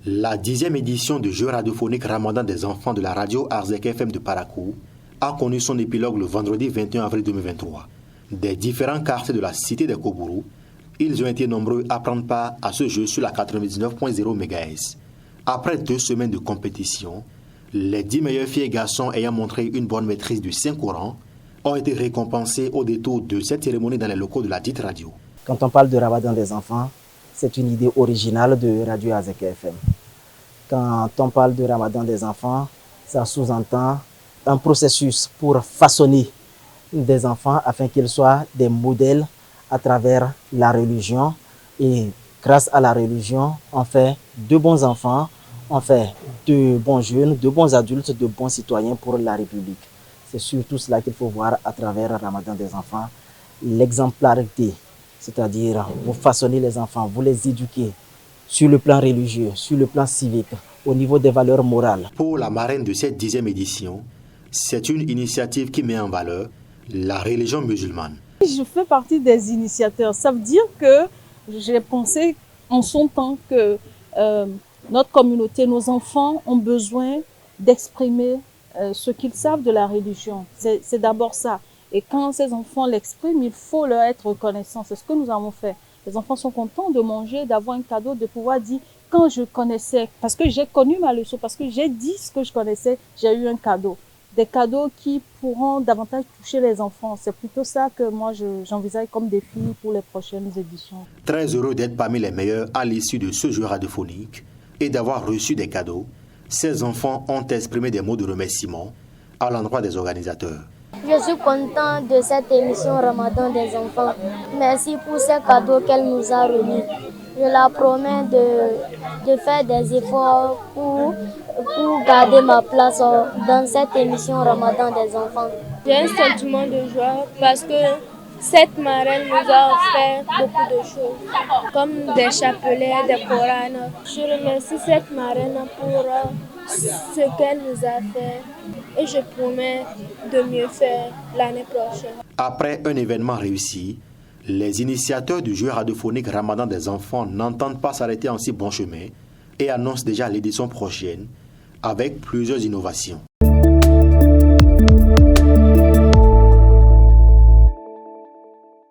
La 10e édition du jeu radiophonique Ramadan des enfants de la radio Arzek FM de Parakou a connu son épilogue le vendredi 21 avril 2023. Des différents quartiers de la cité des Kobourou, ils ont été nombreux à prendre part à ce jeu sur la 99.0 MHz. Après 2 semaines de compétition, les 10 meilleures filles et garçons ayant montré une bonne maîtrise du Saint-Coran ont été récompensés au détour de cette cérémonie dans les locaux de la dite radio. Quand on parle de Ramadan des enfants, c'est une idée originale de Radio Arzek FM. Quand on parle de Ramadan des enfants, ça sous-entend un processus pour façonner des enfants afin qu'ils soient des modèles à travers la religion. Et grâce à la religion, on fait de bons enfants, on fait de bons jeunes, de bons adultes, de bons citoyens pour la République. C'est surtout cela qu'il faut voir à travers Ramadan des enfants, l'exemplarité, c'est-à-dire vous façonnez les enfants, vous les éduquez sur le plan religieux, sur le plan civique, au niveau des valeurs morales. Pour la marraine de cette 10e édition, c'est une initiative qui met en valeur la religion musulmane. Je fais partie des initiateurs. Ça veut dire que j'ai pensé en son temps que notre communauté, nos enfants ont besoin d'exprimer ce qu'ils savent de la religion. C'est d'abord ça. Et quand ces enfants l'expriment, il faut leur être reconnaissant. C'est ce que nous avons fait. Les enfants sont contents de manger, d'avoir un cadeau, de pouvoir dire quand je connaissais, parce que j'ai connu ma leçon, parce que j'ai dit ce que je connaissais, j'ai eu un cadeau. Des cadeaux qui pourront davantage toucher les enfants. C'est plutôt ça que moi j'envisage comme défi pour les prochaines éditions. Très heureux d'être parmi les meilleurs à l'issue de ce jeu radiophonique et d'avoir reçu des cadeaux, ces enfants ont exprimé des mots de remerciement à l'endroit des organisateurs. Je suis content de cette émission Ramadan des enfants. Merci pour ces cadeaux qu'elle nous a remis. Je la promets de faire des efforts pour garder ma place dans cette émission Ramadan des enfants. J'ai un sentiment de joie parce que cette marraine nous a offert beaucoup de choses, comme des chapelets, des Corans. Je remercie cette marraine pour ce qu'elle nous a fait et je promets de mieux faire l'année prochaine. Après un événement réussi, les initiateurs du jeu radiophonique Ramadan des enfants n'entendent pas s'arrêter en si bon chemin et annoncent déjà l'édition prochaine avec plusieurs innovations.